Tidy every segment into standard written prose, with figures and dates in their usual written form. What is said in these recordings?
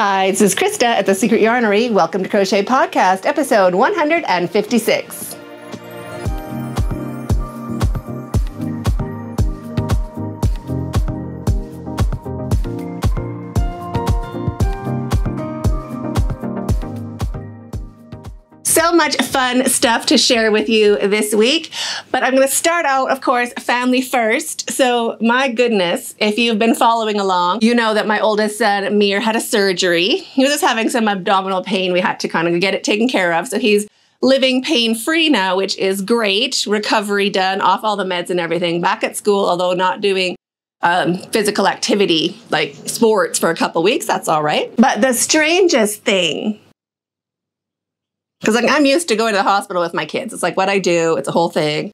Hi, this is Krista at The Secret Yarnery. Welcome to Crochet Podcast, episode 156. So much fun stuff to share with you this week, but I'm going to start out, of course, family first. So my goodness, if you've been following along, you know that my oldest son, Amir, had a surgery. He was just having some abdominal pain. We had to kind of get it taken care of. So he's living pain-free now, which is great. Recovery done, off all the meds and everything. Back at school, although not doing physical activity like sports for a couple weeks. That's all right. But the strangest thing, because like I'm used to going to the hospital with my kids. It's like what I do. It's a whole thing.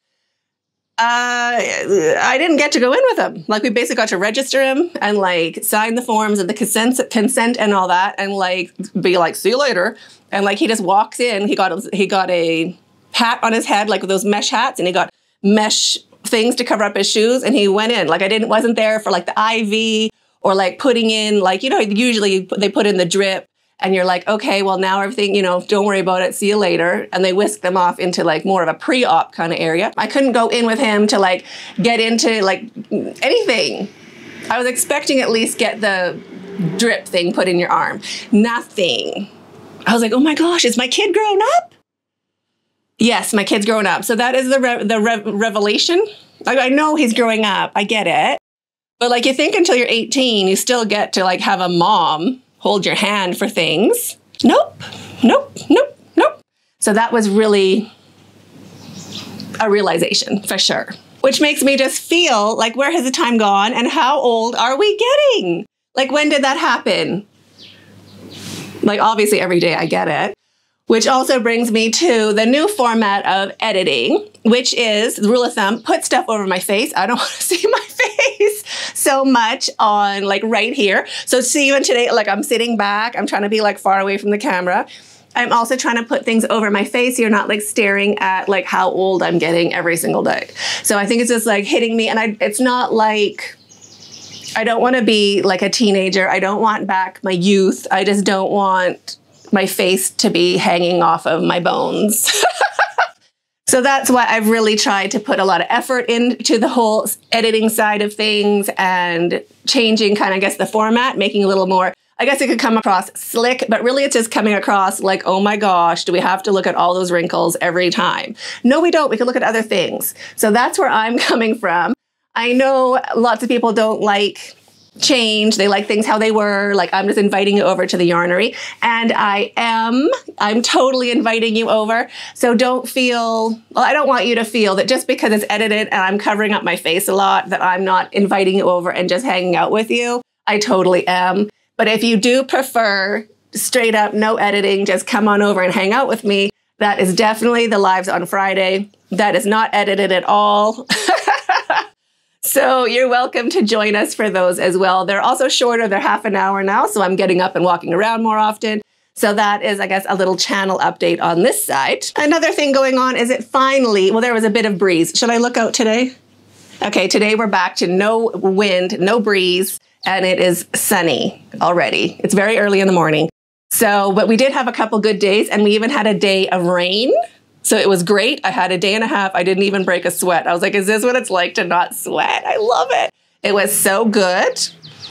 I didn't get to go in with him. Like we basically got to register him and like sign the forms and the consent and all that, and like be like, see you later. And like he just walks in. He got a hat on his head, like with those mesh hats, and he got mesh things to cover up his shoes. And he went in. Like I wasn't there for like the IV or like putting in like, you know, usually they put in the drip. And you're like, okay, well now everything, you know, don't worry about it, see you later. And they whisk them off into like more of a pre-op kind of area. I couldn't go in with him to like get into like anything. I was expecting at least get the drip thing put in your arm. Nothing. I was like, oh my gosh, is my kid grown up? Yes, my kid's grown up. So that is the revelation. I know he's growing up. I get it. But like you think until you're 18, you still get to like have a mom hold your hand for things. Nope, nope, nope, nope. So that was really a realization for sure, which makes me just feel like where has the time gone and how old are we getting? Like when did that happen? Like obviously every day I get it, which also brings me to the new format of editing, which is the rule of thumb, put stuff over my face. I don't want to see my face so much on like right here. So see, even today, like I'm sitting back, I'm trying to be like far away from the camera. I'm also trying to put things over my face. You're not like staring at like how old I'm getting every single day. So I think it's just like hitting me, and it's not like, I don't want to be like a teenager. I don't want back my youth. I just don't want my face to be hanging off of my bones. So that's why I've really tried to put a lot of effort into the whole editing side of things and changing kind of, I guess, the format, making a little more, I guess it could come across slick, but really it's just coming across like, oh my gosh, do we have to look at all those wrinkles every time? No, we don't. We can look at other things. So that's where I'm coming from. I know lots of people don't like change. They like things how they were. Like I'm just inviting you over to the yarnery, and I'm totally inviting you over. So don't feel, well, I don't want you to feel that just because it's edited and I'm covering up my face a lot that I'm not inviting you over and just hanging out with you. I totally am. But if you do prefer straight up no editing, just come on over and hang out with me, that is definitely the lives on Friday. That is not edited at all. So you're welcome to join us for those as well. They're also shorter. They're half an hour now. So I'm getting up and walking around more often. So that is, I guess, a little channel update on this side. Another thing going on is it finally, well, there was a bit of breeze. Should I look out today? Okay, today we're back to no wind, no breeze, and it is sunny already. It's very early in the morning. So, but we did have a couple good days, and we even had a day of rain. So it was great. I had a day and a half. I didn't even break a sweat. I was like, is this what it's like to not sweat? I love it. It was so good.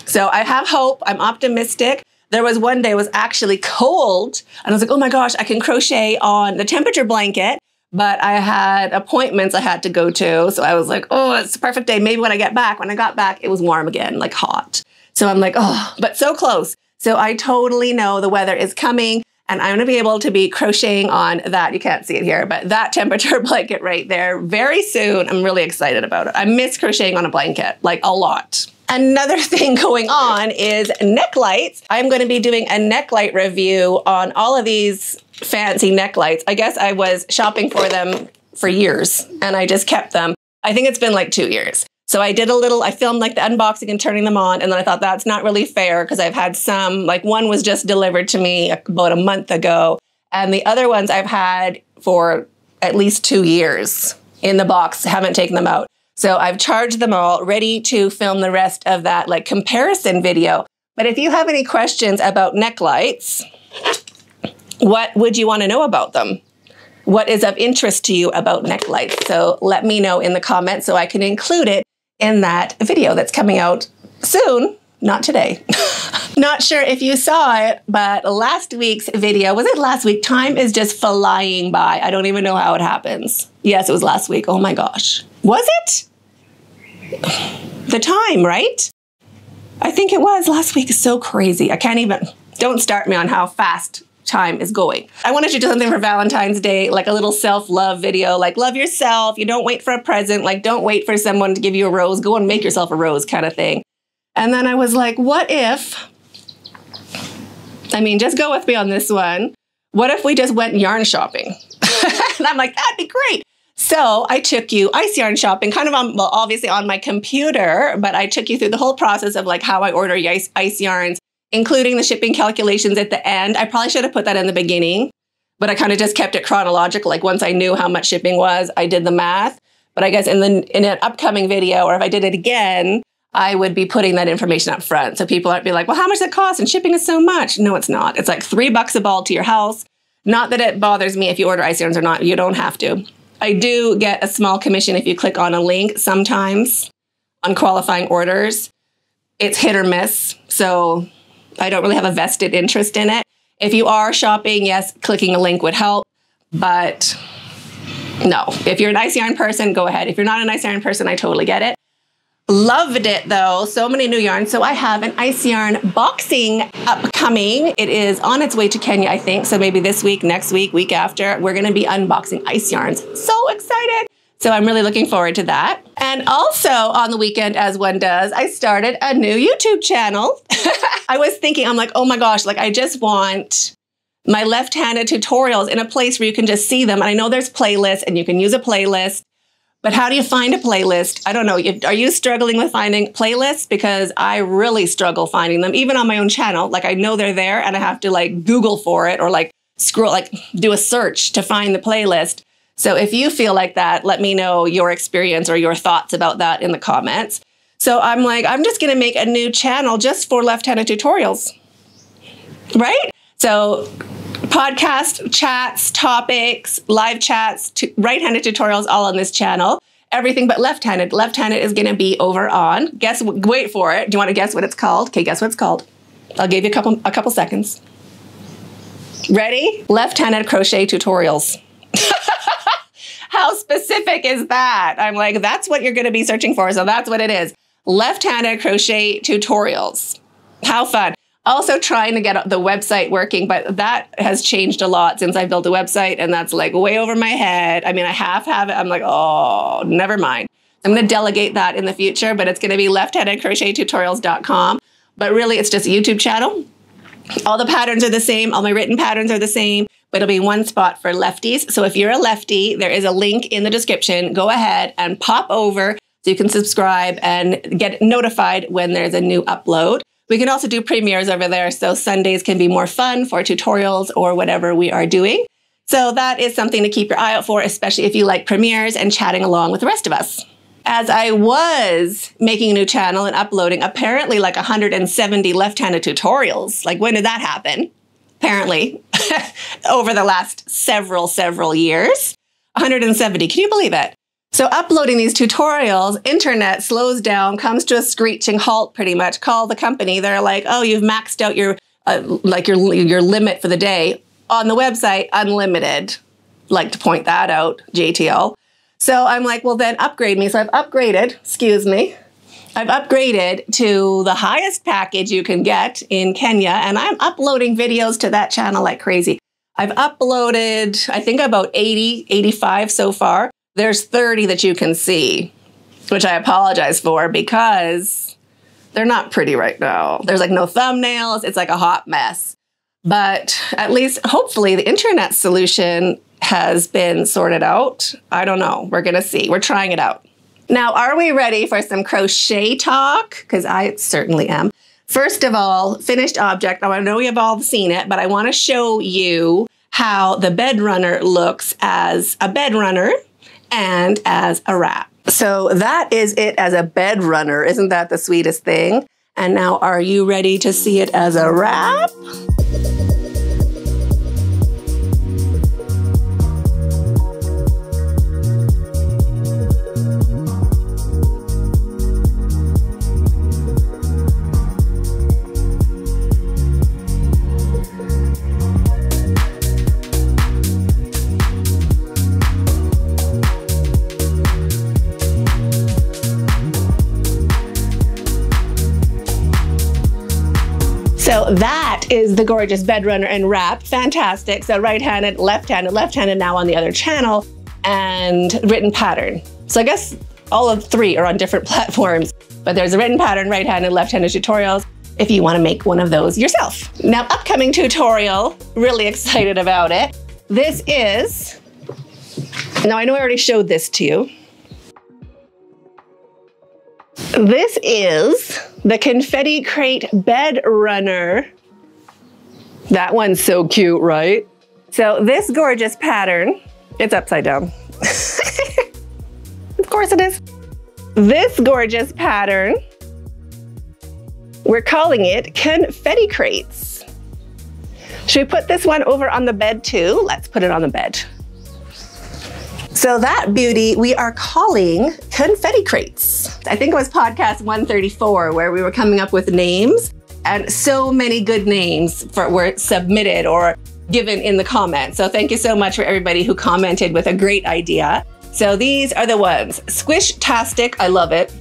So I have hope. I'm optimistic. There was one day it was actually cold. And I was like, oh my gosh, I can crochet on the temperature blanket. But I had appointments I had to go to. So I was like, oh, it's a perfect day. Maybe when I get back. When I got back, it was warm again, like hot. So I'm like, oh, but so close. So I totally know the weather is coming. And I'm going to be able to be crocheting on that. You can't see it here, but that temperature blanket right there very soon. I'm really excited about it. I miss crocheting on a blanket, like a lot. Another thing going on is neck lights. I'm going to be doing a neck light review on all of these fancy neck lights. I guess I was shopping for them for years and I just kept them. I think it's been like 2 years. So I filmed like the unboxing and turning them on. And then I thought that's not really fair because I've had some, like one was just delivered to me about a month ago. And the other ones I've had for at least 2 years in the box, haven't taken them out. So I've charged them all, ready to film the rest of that like comparison video. But if you have any questions about neck lights, what would you want to know about them? What is of interest to you about neck lights? So let me know in the comments so I can include it in that video that's coming out soon, not today. Not sure if you saw it, but last week's video, was it last week? Time is just flying by. I don't even know how it happens. Yes, it was last week. Oh my gosh. Was it? The time, right? I think it was. Last week is so crazy. I can't even, don't start me on how fast time is going. I wanted to do something for Valentine's Day, like a little self-love video, like love yourself. You don't wait for a present. Like don't wait for someone to give you a rose. Go and make yourself a rose kind of thing. And then I was like, what if, I mean, just go with me on this one. What if we just went yarn shopping? And I'm like, that'd be great. So I took you ice yarn shopping, kind of on, well, obviously on my computer, but I took you through the whole process of like how I order ice yarns, including the shipping calculations at the end. I probably should have put that in the beginning, but I kind of just kept it chronological. Like once I knew how much shipping was, I did the math. But I guess in an upcoming video, or if I did it again, I would be putting that information up front. So people aren't be like, well, how much does it cost? And shipping is so much. No, it's not. It's like $3 a ball to your house. Not that it bothers me if you order ice yarns or not. You don't have to. I do get a small commission if you click on a link sometimes on qualifying orders. It's hit or miss. So I don't really have a vested interest in it. If you are shopping, yes, clicking a link would help. But no, if you're an ice yarn person, go ahead. If you're not an ice yarn person, I totally get it. Loved it though. So many new yarns. So I have an ice yarn boxing upcoming. It is on its way to Kenya, I think. So maybe this week, next week, week after, we're going to be unboxing ice yarns. So excited. So I'm really looking forward to that. And also on the weekend, as one does, I started a new YouTube channel. I was thinking, I'm like, oh my gosh, like I just want my left-handed tutorials in a place where you can just see them. And I know there's playlists and you can use a playlist. But how do you find a playlist? I don't know. Are you struggling with finding playlists? Because I really struggle finding them, even on my own channel. Like I know they're there and I have to like Google for it or like scroll, like do a search to find the playlist. So if you feel like that, let me know your experience or your thoughts about that in the comments. So I'm like, I'm just going to make a new channel just for left-handed tutorials, right? So podcast chats, topics, live chats, right-handed tutorials, all on this channel. Everything but left-handed. Left-handed is going to be over on, wait for it. Do you want to guess what it's called? Okay, guess what it's called. I'll give you a couple seconds. Ready? Left-handed crochet tutorials. How specific is that? I'm like, that's what you're going to be searching for. So that's what it is. Left-handed crochet tutorials. How fun. Also trying to get the website working, but that has changed a lot since I built a website, and that's like way over my head. I mean, I have it. I'm like, oh, never mind. I'm going to delegate that in the future, but it's going to be lefthandedcrochettutorials.com. But really, it's just a YouTube channel. All the patterns are the same. All my written patterns are the same, but it'll be one spot for lefties. So if you're a lefty, there is a link in the description. Go ahead and pop over so you can subscribe and get notified when there's a new upload. We can also do premieres over there, so Sundays can be more fun for tutorials or whatever we are doing. So that is something to keep your eye out for, especially if you like premieres and chatting along with the rest of us. As I was making a new channel and uploading, apparently like 170 left-handed tutorials. Like when did that happen? Apparently, over the last several years. 170, can you believe it? So uploading these tutorials, internet slows down, comes to a screeching halt pretty much. Call the company. They're like, oh, you've maxed out your limit for the day. On the website, unlimited. Like to point that out, JTL. So I'm like, well, then upgrade me. So I've upgraded, I've upgraded to the highest package you can get in Kenya, and I'm uploading videos to that channel like crazy. I've uploaded, I think about 80, 85 so far. There's 30 that you can see, which I apologize for because they're not pretty right now. There's like no thumbnails. It's like a hot mess. But at least, hopefully, the internet solution has been sorted out. I don't know. We're going to see. We're trying it out. Now, are we ready for some crochet talk? Because I certainly am. First of all, finished object. Now, I know you've all seen it, but I want to show you how the bed runner looks as a bed runner and as a wrap. So that is it as a bed runner. Isn't that the sweetest thing? And now, are you ready to see it as a wrap? So that is the gorgeous bed runner and wrap. Fantastic. So right-handed, left-handed now on the other channel, and written pattern. So I guess all of three are on different platforms, but there's a written pattern, right-handed, left-handed tutorials if you want to make one of those yourself. Now, upcoming tutorial, really excited about it. This is, now I know I already showed this to you. This is the Confetti Crate Bed Runner. That one's so cute, right? So this gorgeous pattern, it's upside down. Of course it is. This gorgeous pattern, we're calling it Confetti Crates. Should we put this one over on the bed too? Let's put it on the bed. So that beauty we are calling Confetti Crates. I think it was podcast 134 where we were coming up with names, and so many good names were submitted or given in the comments. So thank you so much for everybody who commented with a great idea. So these are the ones: Squish-tastic, I love it.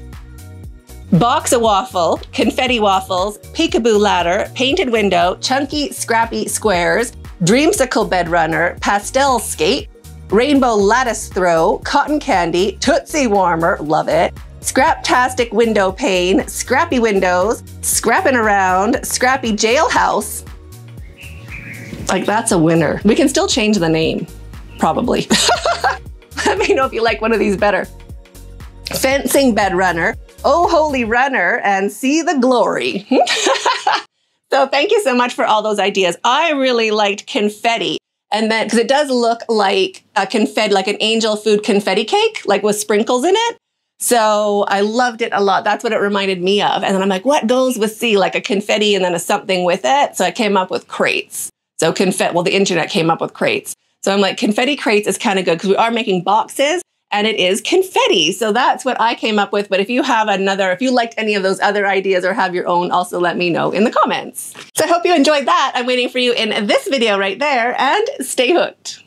Box-a-waffle, confetti waffles, peekaboo ladder, painted window, chunky scrappy squares, dreamsicle bed runner, pastel skate, rainbow lattice throw, cotton candy, Tootsie warmer, love it, scraptastic window pane, scrappy windows, scrapping around, scrappy jailhouse. Like, that's a winner. We can still change the name, probably. Let me know if you like one of these better. Fencing bed runner, oh holy runner, and see the glory. So thank you so much for all those ideas. I really liked confetti. And then, because it does look like a confetti, like an angel food confetti cake, like with sprinkles in it. So I loved it a lot. That's what it reminded me of. And then I'm like, what goes with C? Like a confetti and then a something with it. So I came up with crates. So confetti, well, the internet came up with crates. So I'm like, confetti crates is kind of good because we are making boxes and it is confetti. So that's what I came up with. But if you have another, if you liked any of those other ideas or have your own, also let me know in the comments. So I hope you enjoyed that. I'm waiting for you in this video right there, and stay hooked.